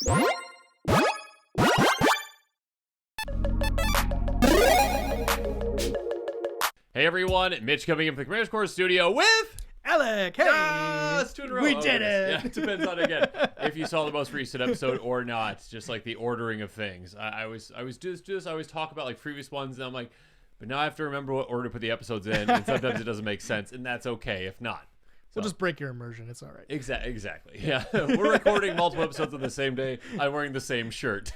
Hey everyone, Mitch coming in from the Commander's Core studio with Alek. Hey, it's 2 in a row. we did it. Yeah, it depends on again if you saw the most recent episode or not. Just like the ordering of things. I always talk about like previous ones, and I'm like, but now I have to remember what order to put the episodes in, and sometimes it doesn't make sense, and that's okay if not. So, we'll just break your immersion. It's all right. Exactly. Yeah, we're recording multiple episodes on the same day. I'm wearing the same shirt.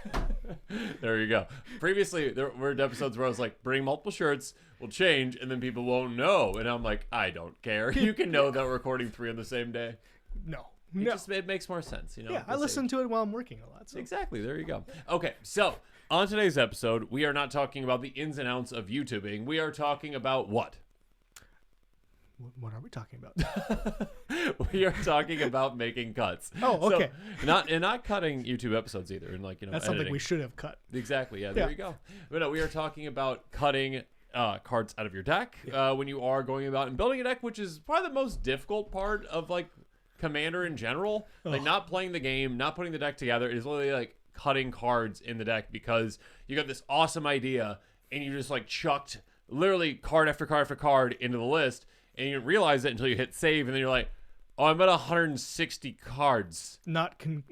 There you go. Previously, there were episodes where I was like, bring multiple shirts, we'll change, and then people won't know. And I'm like, I don't care. You can know that we're recording 3 on the same day. No. It makes more sense, you know. Yeah, I listen to it while I'm working a lot. So. Exactly. There you go. Okay, so on today's episode, we are not talking about the ins and outs of YouTubing. We are talking about what? What are we talking about? We are talking about making cuts. Oh, okay. So, not cutting YouTube episodes either, and like, you know, that's editing. Something we should have cut. Exactly. Yeah. There you go. But no, we are talking about cutting cards out of your deck when you are going about and building a deck, which is probably the most difficult part of like Commander in general. Like not playing the game, not putting the deck together. It is literally like cutting cards in the deck because you got this awesome idea and you just like chucked literally card after card after card into the list. And you didn't realize it until you hit save, and then you're like, "Oh, I'm at 160 cards." Not counting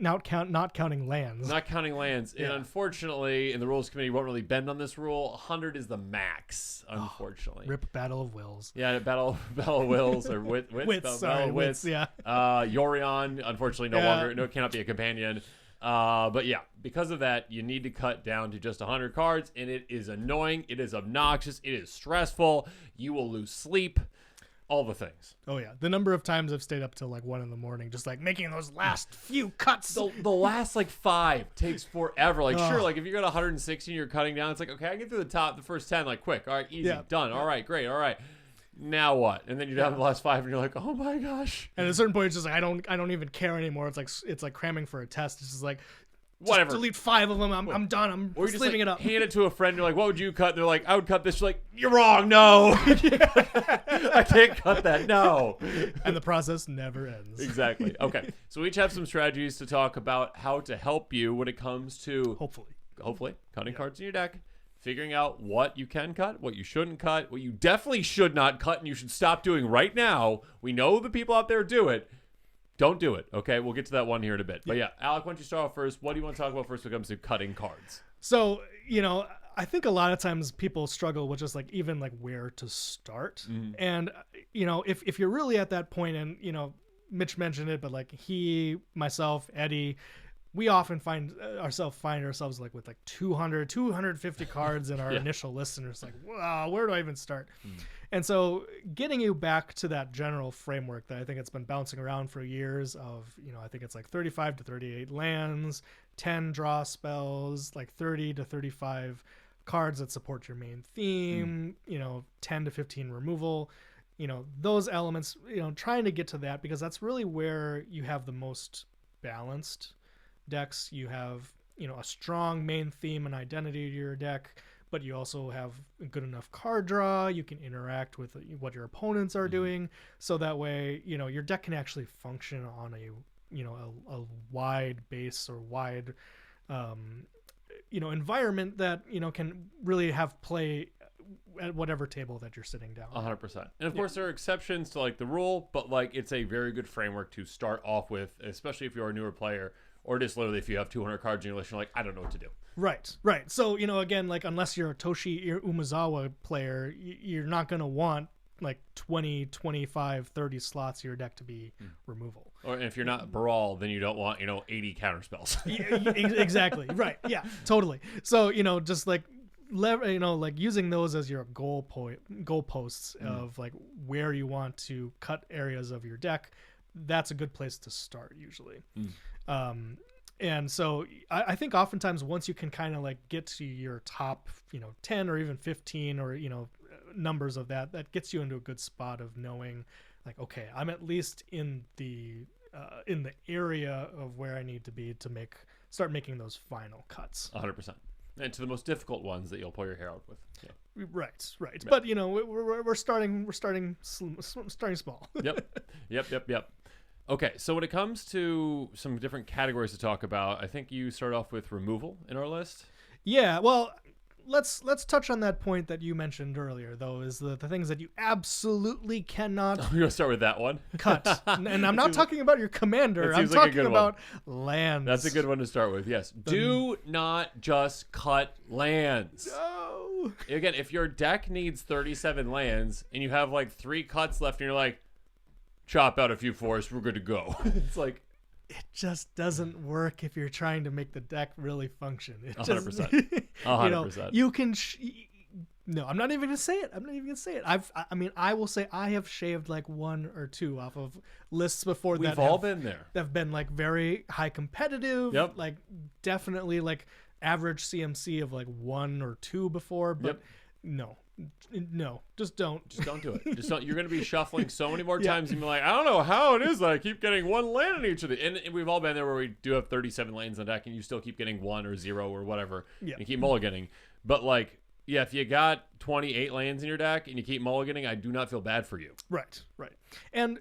lands. Not counting lands. Yeah. And unfortunately, in the rules committee, won't really bend on this rule. 100 is the max. Unfortunately. Rip Battle of Wills. Yeah, Battle of Wills or Wits. Wits. Yeah. Yorion, unfortunately, cannot be a companion. But yeah, because of that, you need to cut down to just 100 cards, and it is annoying. It is obnoxious. It is stressful. You will lose sleep. All the things. Oh yeah, the number of times I've stayed up till like 1 a.m, just like making those last few cuts. The last like 5 takes forever. Like sure, like if you got 160 and you're cutting down, it's like okay, I get through the first 10 like quick. All right, easy, done. All right, great. All right, now what? And then you're down to the last 5, and you're like, oh my gosh. And at a certain point, it's just like I don't even care anymore. It's like cramming for a test. It's just like. Whatever. Just delete 5 of them. I'm done. I'm or just leaving like, it up. Hand it to a friend. You're like, what would you cut? And they're like, I would cut this. You're like, you're wrong. No. I can't cut that. No. And the process never ends. Exactly. Okay. So we each have some strategies to talk about how to help you when it comes to hopefully cutting cards in your deck, figuring out what you can cut, what you shouldn't cut, what you definitely should not cut, and you should stop doing right now. We know the people out there do it. Don't do it, okay? We'll get to that one here in a bit. But yeah, Alek, why don't you start off first? What do you want to talk about first when it comes to cutting cards? So, you know, I think a lot of times people struggle with just like even like where to start. Mm-hmm. And, you know, if you're really at that point and, you know, Mitch mentioned it, but like myself, Eddie, we often find ourselves like with like 250 cards in our initial list, and it's like, wow, where do I even start? And so getting you back to that general framework that I think it's been bouncing around for years of, you know, I think it's like 35 to 38 lands, 10 draw spells, like 30 to 35 cards that support your main theme, you know, 10 to 15 removal, you know, those elements, you know, trying to get to that because that's really where you have the most balanced decks. You have, you know, a strong main theme and identity to your deck, but you also have a good enough card draw. You can interact with what your opponents are doing, so that way, you know, your deck can actually function on a, you know, a wide base or wide, you know, environment that, you know, can really have play at whatever table that you're sitting down. 100%. And of course there are exceptions to like the rule, but like it's a very good framework to start off with, especially if you're a newer player. Or just literally if you have 200 cards in your list, you're like, I don't know what to do. Right. So, you know, again, like unless you're a Toshi Umezawa player, you're not going to want like 20, 25, 30 slots of your deck to be removal. Or if you're not Brawl, then you don't want, you know, 80 counter spells. Exactly. Right. Yeah, totally. So, you know, just like, you know, like using those as your goalposts of like where you want to cut areas of your deck, that's a good place to start usually. And so I think oftentimes once you can kind of like get to your top, you know, 10 or even 15 or, you know, numbers of that gets you into a good spot of knowing like, okay, I'm at least in the area of where I need to be to start making those final cuts. 100%. And to the most difficult ones that you'll pull your hair out with. Yeah. Right. But you know, we're starting small. Yep. Okay, so when it comes to some different categories to talk about, I think you start off with removal in our list. Yeah, well, let's touch on that point that you mentioned earlier, though, is the things that you absolutely cannot We're gonna start with that one. cut. And I'm not talking about your commander. That I'm seems like a talking good about lands. That's a good one to start with. Yes, do not just cut lands. No. Again, if your deck needs 37 lands and you have like 3 cuts left, and you're like, chop out a few forests, we're good to go. It's like, it just doesn't work if you're trying to make the deck really function. It 100%. Just, 100%. You can. No, I'm not even gonna say it. I mean, I will say I have shaved like 1 or 2 off of lists before. We've all been there. That have been like very high competitive. Yep. Like definitely like average CMC of like 1 or 2 before. But no, just don't. Just don't do it. Just don't. You're going to be shuffling so many more times and be like, I don't know how it is that I keep getting 1 land in each of the. And we've all been there where we do have 37 lands on deck and you still keep getting 1 or 0 or whatever. Yeah. And you keep mulliganing. But like, yeah, if you got 28 lands in your deck and you keep mulliganing, I do not feel bad for you. Right. And,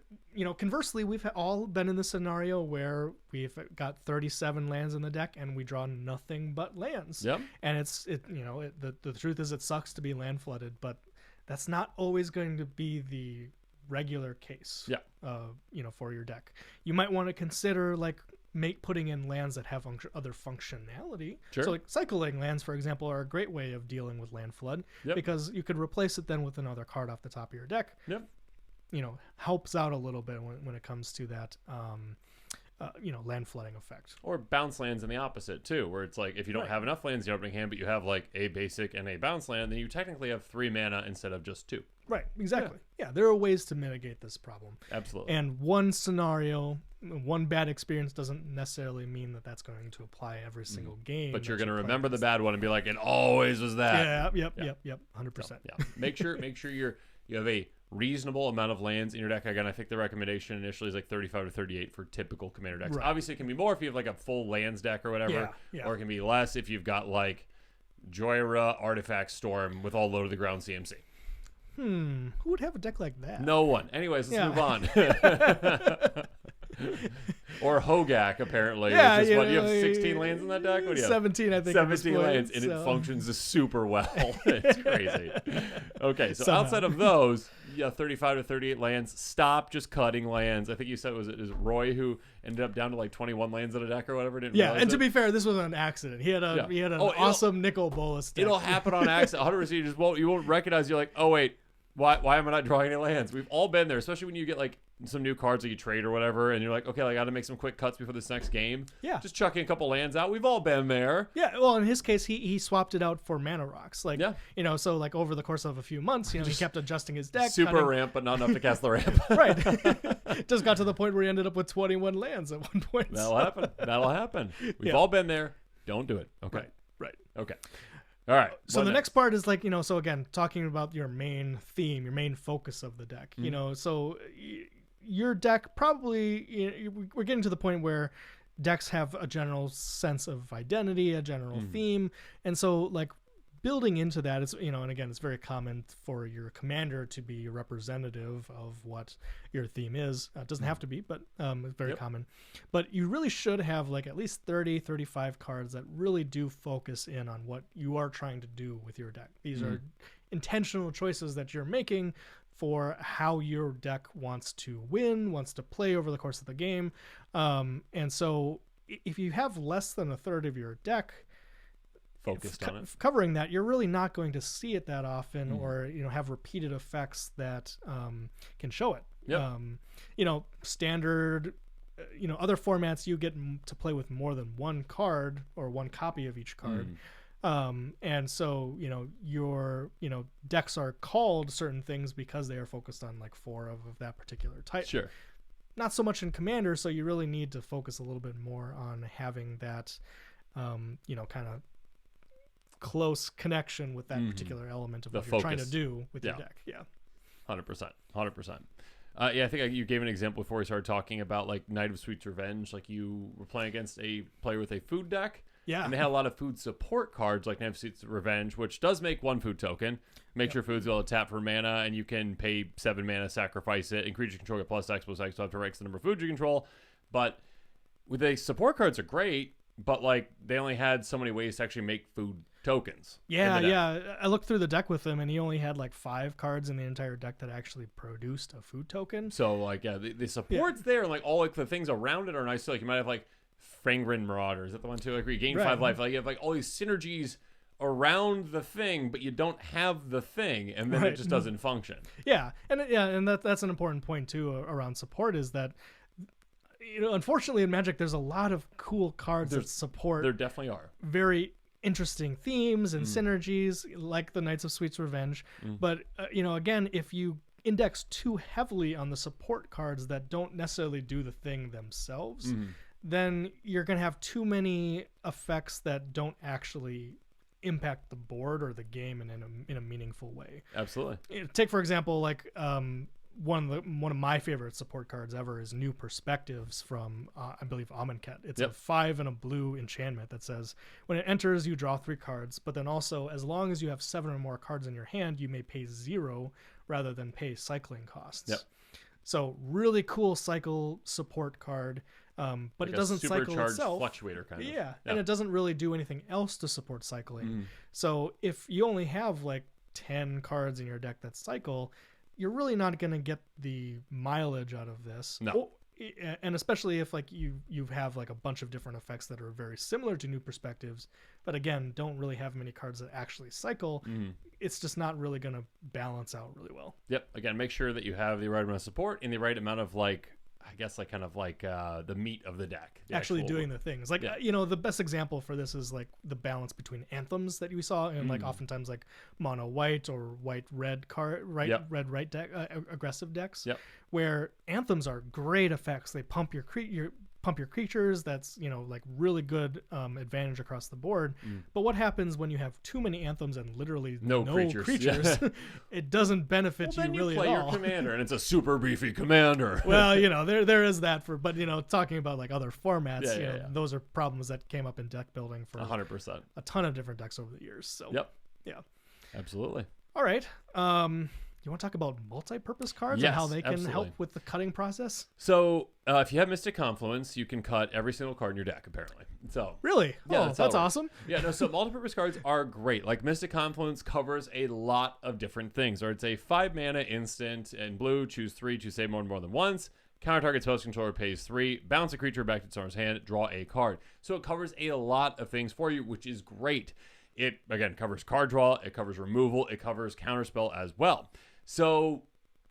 conversessly, we've all been in the scenario where we've got 37 lands in the deck and we draw nothing but lands. Yep. And the truth is it sucks to be land flooded, but that's not always going to be the regular case. Yeah. For your deck. You might want to consider like putting in lands that have other functionality. Sure. So like cycling lands, for example, are a great way of dealing with land flood because you could replace it then with another card off the top of your deck. Yep. Helps out a little bit when it comes to that, land flooding effect. Or bounce lands in the opposite too, where it's like if you don't have enough lands in your opening hand, but you have like a basic and a bounce land, then you technically have 3 mana instead of just 2. Right, exactly. Yeah, there are ways to mitigate this problem. Absolutely. And one scenario, one bad experience doesn't necessarily mean that that's going to apply every single game. But you're going to remember the bad one and be like, it always was that. Yep, 100%. So, yeah. Make sure you have a reasonable amount of lands in your deck. Again, I think the recommendation initially is like 35 to 38 for typical commander decks. Right. Obviously, it can be more if you have like a full lands deck or whatever, or it can be less if you've got like Joyra, Artifact Storm with all low to the ground CMC. Who would have a deck like that? No one. Anyways, let's move on. Or Hogak, apparently. Yeah, which is what, you have 16 lands in that deck? What do you have? 17, I think. 17 lands, and it functions super well. It's crazy. Okay, so outside of those, 35 to 38 lands. Stop just cutting lands. I think you said, is it Roy who ended up down to like 21 lands in a deck or whatever? And to be fair, this was an accident. He had an awesome nickel bolus deck. It'll happen on accident. 100%. You won't recognize. You're like, oh wait, why am I not drawing any lands? We've all been there, especially when you get like some new cards that you trade or whatever, and you're like, okay, I got to make some quick cuts before this next game. Yeah. Just chucking a couple lands out. We've all been there. Yeah, well, in his case, he swapped it out for mana rocks. Like, yeah. So like over the course of a few months, he kept adjusting his deck. Super ramp, but not enough to cast the ramp. Right. Just got to the point where he ended up with 21 lands at one point. That'll happen. We've all been there. Don't do it. Okay. Right. Okay. All right. So the next part is like, so again, talking about your main theme, your main focus of the deck, so your deck probably, we're getting to the point where decks have a general sense of identity, a general theme. And so like building into that, it's, and again, it's very common for your commander to be representative of what your theme is. It doesn't have to be, but it's very common. But you really should have like at least 30, 35 cards that really do focus in on what you are trying to do with your deck. These are intentional choices that you're making for how your deck wants to win, wants to play over the course of the game. And so if you have less than a third of your deck focused on it, covering that, you're really not going to see it that often or, have repeated effects that can show it. Standard, other formats, you get to play with more than one card or one copy of each card. And so, your, decks are called certain things because they are focused on like 4 of that particular type. Sure. Not so much in Commander. So you really need to focus a little bit more on having that, kind of close connection with that particular element of what you're trying to do with your deck. Yeah. 100%. I think you gave an example before we started talking about like Night of Sweet's Revenge. Like you were playing against a player with a food deck. Yeah. And they had a lot of food support cards like Knife Seats Revenge, which does make 1 food token. Makes your foods able to tap for mana, and you can pay 7 mana, sacrifice it, and creatures control get +X, so have to X the number of food you control. But with the support cards are great, but like they only had so many ways to actually make food tokens. Yeah. I looked through the deck with him, and he only had like 5 cards in the entire deck that actually produced a food token. So like, yeah, the support's there, and like all like the things around it are nice. So like you might have like Fangren Marauder. Is that the one too? Like where you gain 5 life. Like you have like all these synergies around the thing, but you don't have the thing, and then it just doesn't function. Yeah, and that's an important point too around support is that, you know, unfortunately in Magic there's a lot of cool cards that support. There definitely are very interesting themes and synergies, like the Knights of Sweet's Revenge. But you know, again, if you index too heavily on the support cards that don't necessarily do the thing themselves, then you're gonna have too many effects that don't actually impact the board or the game in a meaningful way. Absolutely. Take for example, like one of my favorite support cards ever is New Perspectives from I believe Amonkhet. It's a 5 and a blue enchantment that says when it enters you draw 3 cards, but then also as long as you have 7 or more cards in your hand, you may pay 0 rather than pay cycling costs. So really cool cycle support card. But like it doesn't cycle itself. Fluctuator kind of. Yeah, and it doesn't really do anything else to support cycling. So if you only have like 10 cards in your deck that cycle, you're really not going to get the mileage out of this. No. And especially if like you have like a bunch of different effects that are very similar to New Perspectives, but again don't really have many cards that actually cycle, it's just not really going to balance out really well. Yep. Again, make sure that you have the right amount of support and the right amount of like, I guess like kind of like the meat of the deck. Actually doing the things. Like, you know, the best example for this is like the balance between anthems that we saw in like oftentimes like mono white or white red card, red deck, aggressive decks, where anthems are great effects. They pump your creatures. That's, you know, like really good advantage across the board. But what happens when you have too many anthems and literally no creatures? It doesn't benefit you really play at all. Your commander, and it's a super beefy commander. Well, you know, there is that but you know, talking about like other formats, those are problems that came up in deck building for 100%. a ton of different decks over the years. So Absolutely. All right. You want to talk about multi-purpose cards and how they can help with the cutting process? So if you have Mystic Confluence, you can cut every single card in your deck, apparently. So really? Yeah, that's awesome. Yeah, no, so multi-purpose cards are great. Like Mystic Confluence covers a lot of different things. Or it's a 5 mana instant in blue, choose 3, choose save more than once. Counter target spell controller pays 3, bounce a creature back to its owner's hand, draw a card. So it covers a lot of things for you, which is great. It, again, covers card draw, it covers removal, it covers counterspell as well. So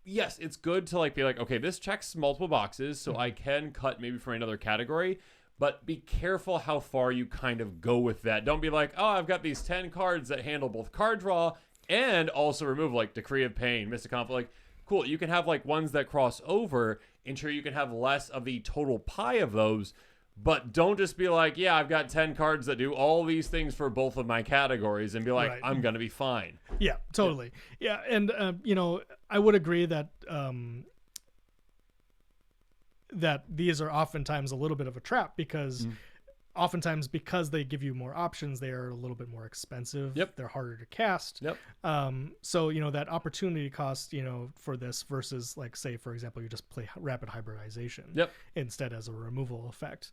yes, it's good to like be like, okay, this checks multiple boxes, so I can cut maybe from another category, but be careful how far you kind of go with that. Don't be like, oh, I've got these 10 cards that handle both card draw and also removal, like Decree of Pain, Mystic Conflict. Like, cool, you can have like ones that cross over, ensure you can have less of the total pie of those, but don't just be like, yeah, I've got 10 cards that do all these things for both of my categories and be like, I'm going to be fine. Yeah, totally. Yeah, and, you know, I would agree that that these are oftentimes a little bit of a trap because oftentimes because they give you more options, they are a little bit more expensive. They're harder to cast. So, you know, that opportunity cost, you know, for this versus like, say, for example, you just play Rapid Hybridization instead as a removal effect.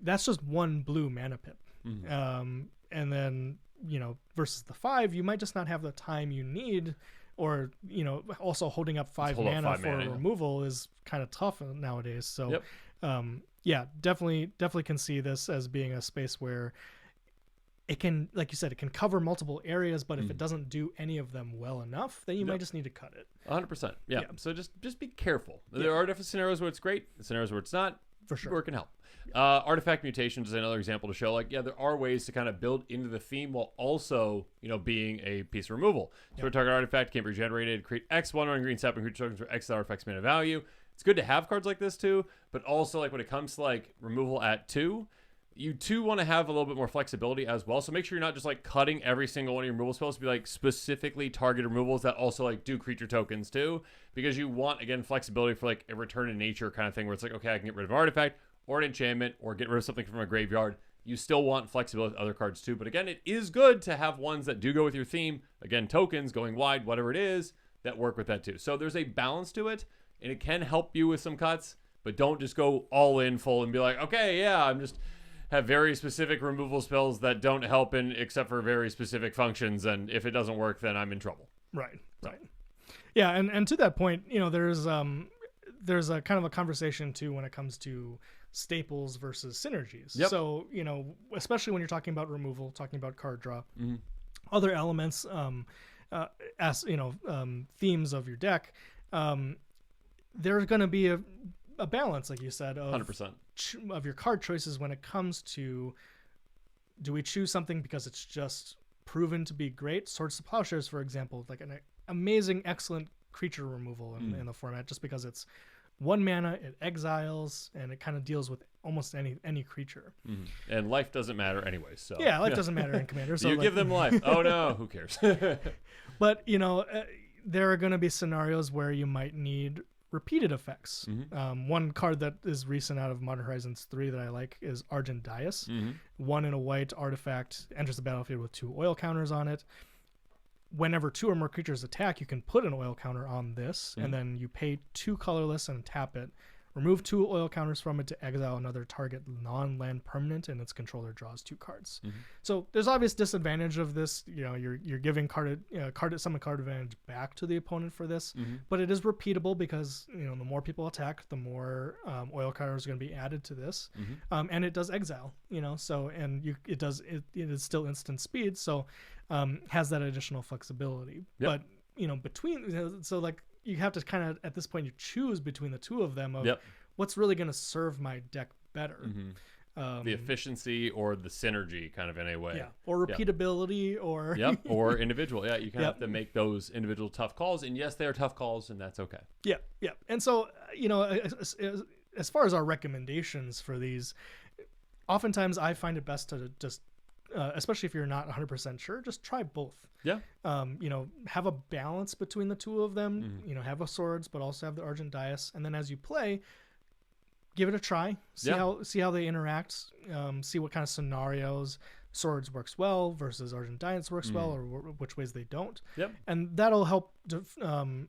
That's just 1 blue mana pip. And then, you know, versus the 5, you might just not have the time you need, or, you know, also holding up 5 mana for removal is kind of tough nowadays. So, yeah, definitely can see this as being a space where it can, like you said, it can cover multiple areas, but if it doesn't do any of them well enough, then you might just need to cut it. 100%. Yeah. So just be careful. There are different scenarios where it's great, scenarios where it's not. For sure. Where it can help. Artifact mutations is another example to show, like, yeah, there are ways to kind of build into the theme while also, you know, being a piece of removal. So a target artifact can't be regenerated, create X 1 green sapping creature tokens for X artifact's mana value. It's good to have cards like this too, but also like when it comes to like removal at 2, you too want to have a little bit more flexibility as well. So make sure you're not just like cutting every single one of your removal spells to be like specifically targeted removals that also like do creature tokens too, because you want, again, flexibility for like a return to nature kind of thing where it's like, okay, I can get rid of an artifact or an enchantment or get rid of something from a graveyard you still want flexibility with other cards too. But again, it is good to have ones that do go with your theme. Again, tokens, going wide, whatever it is, that work with that too. So there's a balance to it, and it can help you with some cuts, but don't just go all in full and be like, okay, yeah, I'm just have very specific removal spells that don't help in except for very specific functions, and if it doesn't work, then I'm in trouble. Right. Yeah, and to that point, there's a kind of a conversation too when it comes to staples versus synergies. Yep. So, especially when you're talking about removal, talking about card draw, other elements, themes of your deck, there's going to be a balance, like you said, of 100%. Of your card choices when it comes to, do we choose something because it's just proven to be great? Swords to Plowshares, for example, like an amazing, excellent creature removal in the format, just because it's 1 mana, it exiles, and it kind of deals with almost any creature. And life doesn't matter anyway. So yeah, life doesn't matter in Commander. So you give them life. Oh no, who cares? But there are going to be scenarios where you might need repeated effects. One card that is recent out of Modern Horizons 3 that I like is Argent Dais. 1 in a white artifact, enters the battlefield with 2 oil counters on it. Whenever 2 or more creatures attack, you can put an oil counter on this, and then you pay 2 colorless and tap it. Remove 2 oil counters from it to exile another target non-land permanent, and its controller draws 2 cards. So there's obvious disadvantage of this. You're giving summon card advantage back to the opponent for this, but it is repeatable because the more people attack, the more oil counters are going to be added to this, and it does exile. So it is still instant speed, so has that additional flexibility. Yep. But between you have to kind of, at this point, you choose between the two of them of what's really going to serve my deck better. The efficiency or the synergy kind of in a way. Yeah. Or repeatability or... Or individual. Yeah, you kind of have to make those individual tough calls. And yes, they are tough calls, and that's okay. Yeah. And so, as far as our recommendations for these, oftentimes I find it best to just, especially if you're not 100% sure, just try both. Yeah. Have a balance between the two of them. Have a swords, but also have the Argent Dais, and then as you play, give it a try. See how they interact. See what kind of scenarios swords works well versus Argent Dais works well, or which ways they don't. Yep. And that'll help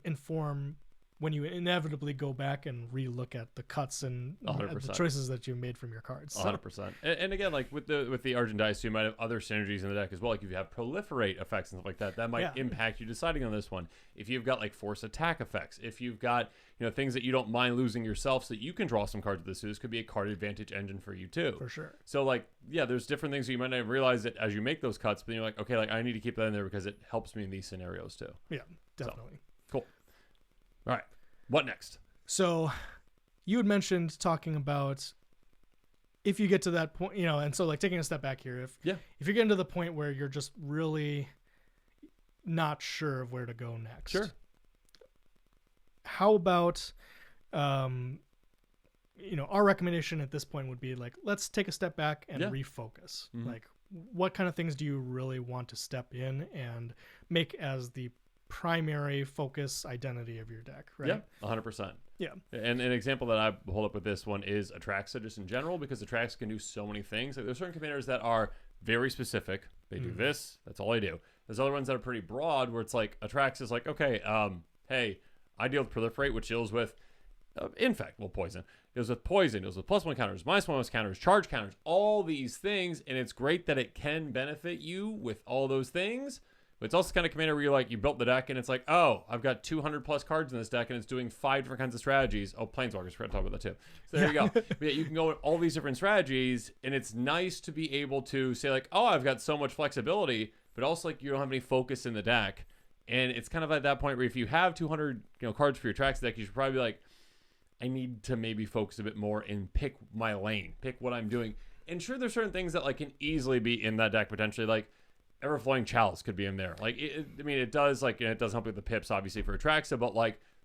inform when you inevitably go back and re-look at the cuts and the choices that you made from your cards. 100%. And again, like with the Argent Dice, you might have other synergies in the deck as well. Like if you have proliferate effects and stuff like that might impact you deciding on this one. If you've got like force attack effects, if you've got things that you don't mind losing yourself so that you can draw some cards with this. So this could be a card advantage engine for you too. For sure. So there's different things that you might not realize that as you make those cuts, but you're like, okay, I need to keep that in there because it helps me in these scenarios too. Yeah, definitely. So, cool. All right. What next? So you had mentioned talking about if you get to that point, and so taking a step back here, if you're getting to the point where you're just really not sure of where to go next. Sure. How about, our recommendation at this point would be let's take a step back and refocus. What kind of things do you really want to step in and make as the primary focus identity of your deck, right? Yeah, 100%. Yeah. And an example that I hold up with this one is Atraxa, just in general, because Atraxa can do so many things. There's certain commanders that are very specific. They do this. That's all I do. There's other ones that are pretty broad where it's Atraxa is okay, hey, I deal with proliferate, which deals with poison. It deals with poison. It deals with +1 counters, -1 counters, charge counters, all these things. And it's great that it can benefit you with all those things. But it's also the kind of commander where you built the deck and it's I've got 200 plus cards in this deck and it's doing 5 different kinds of strategies. Oh, Planeswalkers, forgot to talk about that too. So there you go. But you can go with all these different strategies, and it's nice to be able to say I've got so much flexibility, but also you don't have any focus in the deck. And it's kind of at that point where if you have 200 cards for your Atraxa deck, you should probably be I need to maybe focus a bit more and pick my lane, pick what I'm doing. And sure, there's certain things that can easily be in that deck potentially, Everflowing Chalice could be in there. It does it does help with the pips obviously for Atraxa, but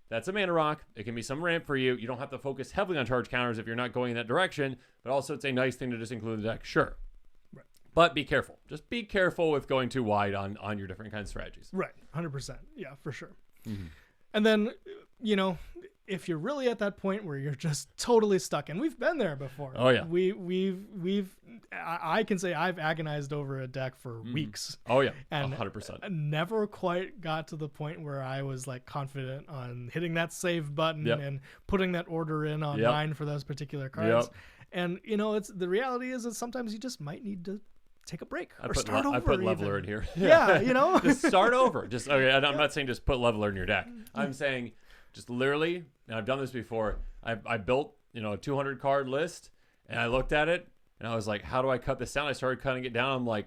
that's a mana rock. It can be some ramp for you. You don't have to focus heavily on charge counters if you're not going in that direction, but also it's a nice thing to just include in the deck. Sure. Right. But be careful. Just be careful with going too wide on your different kinds of strategies. Right. 100%. Yeah, for sure. And then, if you're really at that point where you're just totally stuck, and we've been there before. Oh yeah. I can say I've agonized over a deck for weeks. Oh yeah. And 100%. never quite got to the point where I was like confident on hitting that save button and putting that order in online for those particular cards. And it's the reality is that sometimes you just might need to take a break or start over. I put leveler in here. Yeah, just start over. Just okay. And I'm not saying just put leveler in your deck. I'm saying just literally, and I've done this before. I built a 200 card list, and I looked at it, and I was like, how do I cut this down? I started cutting it down. I'm like,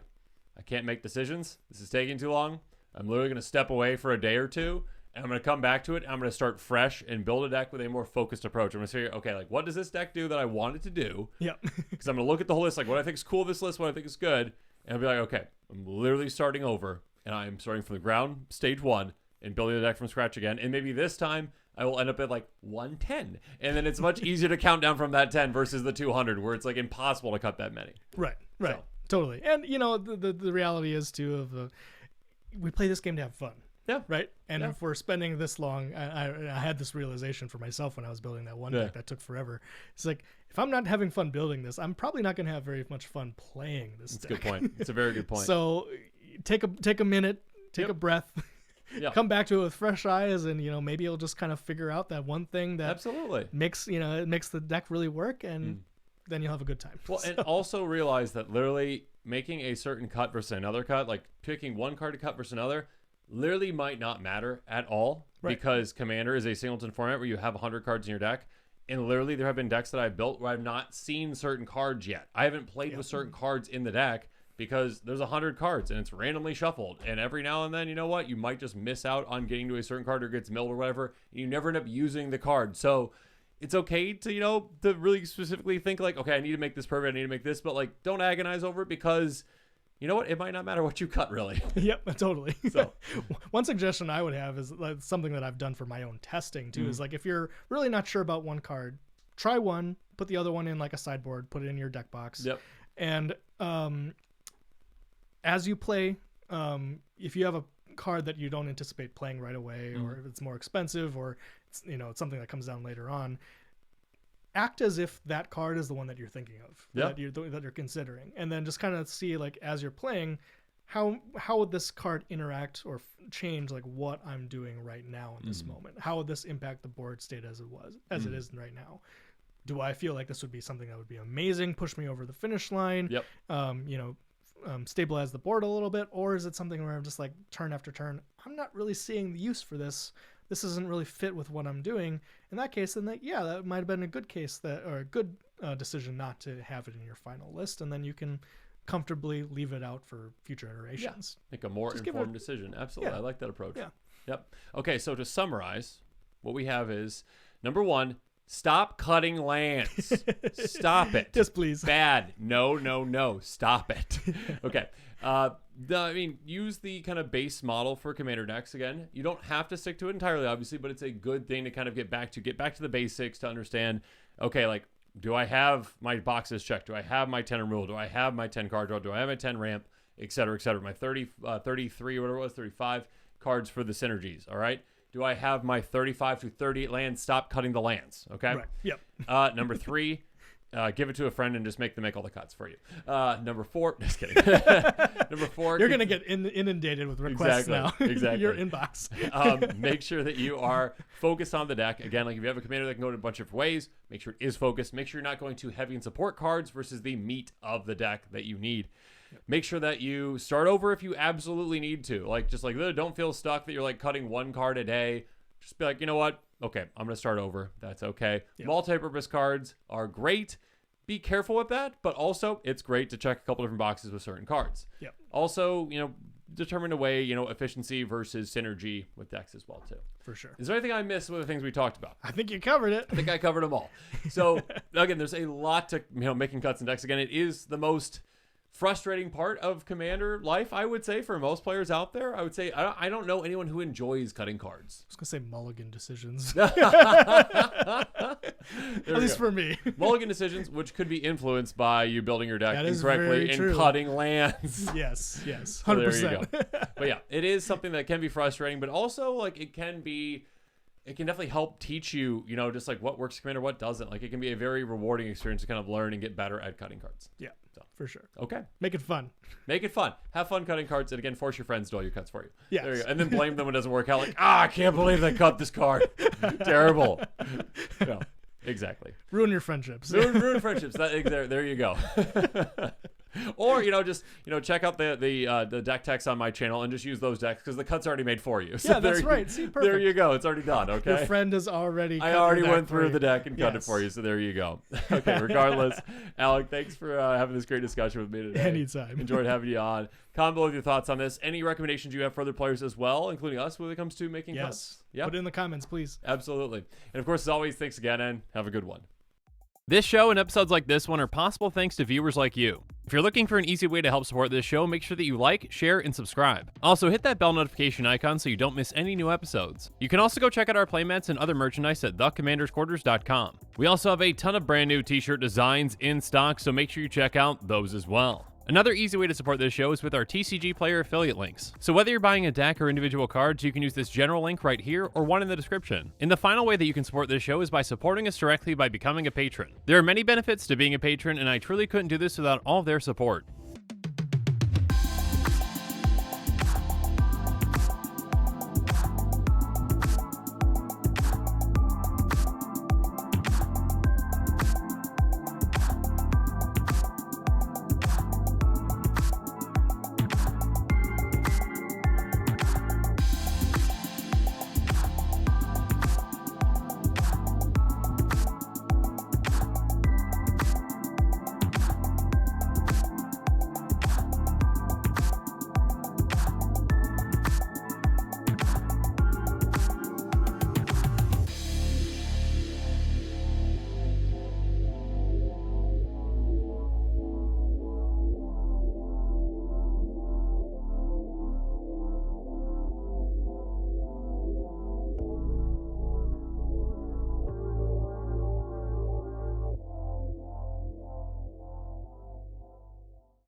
I can't make decisions. This is taking too long. I'm literally going to step away for a day or two, and I'm going to come back to it. And I'm going to start fresh and build a deck with a more focused approach. I'm going to figure, okay, like what does this deck do that I want it to do? Yep. Because I'm going to look at the whole list, like what I think is cool this list, what I think is good, and I'll be like, okay, I'm literally starting over, and I'm starting from the ground, stage 1, and building the deck from scratch again. And maybe this time I will end up at like 110, and then it's much easier to count down from that 10 versus the 200, where it's like impossible to cut that many. Right. Totally. And the reality is too we play this game to have fun. Yeah. Right. And if we're spending this long, I had this realization for myself when I was building that one deck that took forever. It's like, if I'm not having fun building this, I'm probably not going to have very much fun playing this deck. That's a good point. It's a very good point. So take a minute, take a breath, come back to it with fresh eyes, and maybe you'll just kind of figure out that one thing that absolutely makes it makes the deck really work, and then you'll have a good time. Well, and also realize that literally making a certain cut versus another cut, like picking one card to cut versus another, literally might not matter at all, because Commander is a singleton format where you have 100 cards in your deck. And literally there have been decks that I've built where I've not seen certain cards yet. I haven't played with certain cards in the deck because there's 100 cards and it's randomly shuffled. And every now and then, you know what? You might just miss out on getting to a certain card, or gets milled or whatever. And you never end up using the card. So it's okay to, to really specifically think like, okay, I need to make this perfect. I need to make this, but like, don't agonize over it, because you know what? It might not matter what you cut, really. Yep, totally. So one suggestion I would have is like something that I've done for my own testing too, is like, if you're really not sure about one card, try one, put the other one in like a sideboard, put it in your deck box. Yep. And as you play, if you have a card that you don't anticipate playing right away, or if it's more expensive, or it's, it's something that comes down later on, act as if that card is the one that you're thinking of, that you're considering, and then just kind of see, like, as you're playing, how would this card interact or change like what I'm doing right now in this moment? How would this impact the board state as it is right now? Do I feel like this would be something that would be amazing, push me over the finish line? Yep. Stabilize the board a little bit, or is it something where I'm just like, turn after turn, I'm not really seeing the use for this. This doesn't really fit with what I'm doing. In that case, then that might have been a good case or a good decision not to have it in your final list, and then you can comfortably leave it out for future iterations. Make a more informed decision. Absolutely. Yeah. I like that approach. Yeah. Yep. Okay, so to summarize, what we have is, number 1, stop cutting lands. Stop it. Yes, please. Bad. No. Stop it. Okay. Use the kind of base model for Commander decks again. You don't have to stick to it entirely, obviously, but it's a good thing to kind of get back to the basics, to understand, okay, like, do I have my boxes checked? Do I have my 10 removal? Do I have my 10 card draw? Do I have my 10 ramp? Et cetera, et cetera. My 33, whatever it was, 35 cards for the Synergies, all right? Do I have my 35 to 38 lands? Stop cutting the lands, okay? Right. Yep. Number 3, give it to a friend and just make them make all the cuts for you. Number 4, just kidding. Number 4, you're gonna get inundated with requests now. Exactly. Your inbox. Make sure that you are focused on the deck. Again, like if you have a commander that can go in a bunch of ways, make sure it is focused. Make sure you're not going too heavy in support cards versus the meat of the deck that you need. Make sure that you start over if you absolutely need to. Like, just like, don't feel stuck that you're like cutting one card a day. Just be like, you know what? Okay, I'm going to start over. That's okay. Yep. Multi-purpose cards are great. Be careful with that, but also it's great to check a couple different boxes with certain cards. Yep. Also, determine a way, efficiency versus synergy with decks as well, too. For sure. Is there anything I missed with the things we talked about? I think you covered it. I think I covered them all. So, again, there's a lot to, making cuts in decks. Again, it is the most frustrating part of Commander life, I would say, for most players out there. I would say I don't know anyone who enjoys cutting cards. I was gonna say mulligan decisions. At least for me. Mulligan decisions, which could be influenced by you building your deck incorrectly and true. cutting lands. Yes, 100%. So there you go. But yeah, it is something that can be frustrating, but also like it can be it can definitely help teach you, just like what works Commander, what doesn't. Like it can be a very rewarding experience to kind of learn and get better at cutting cards. Yeah, for sure. Okay. Make it fun. Make it fun. Have fun cutting cards, and again, force your friends to do all your cuts for you. Yes. There you go. And then blame them when it doesn't work out. Like, I can't believe they cut this card. Terrible. No, exactly. Ruin your friendships. Ruin friendships. There you go. Or just check out the deck text on my channel and just use those decks because the cut's already made for you. So yeah, that's right. See, perfect. There you go. It's already done. Okay. Your friend has already. I already went through the deck and cut it for you. So there you go. Okay. Regardless, Alek, thanks for having this great discussion with me today. Anytime. Enjoyed having you on. Comment below with your thoughts on this. Any recommendations you have for other players as well, including us, when it comes to making cuts? Yeah. Put it in the comments, please. Absolutely. And of course, as always, thanks again, and have a good one. This show and episodes like this one are possible thanks to viewers like you. If you're looking for an easy way to help support this show, make sure that you like, share, and subscribe. Also, hit that bell notification icon so you don't miss any new episodes. You can also go check out our playmats and other merchandise at thecommandersquarters.com. We also have a ton of brand new t-shirt designs in stock, so make sure you check out those as well. Another easy way to support this show is with our TCG Player affiliate links. So whether you're buying a deck or individual cards, you can use this general link right here or one in the description. And the final way that you can support this show is by supporting us directly by becoming a patron. There are many benefits to being a patron, and I truly couldn't do this without all of their support.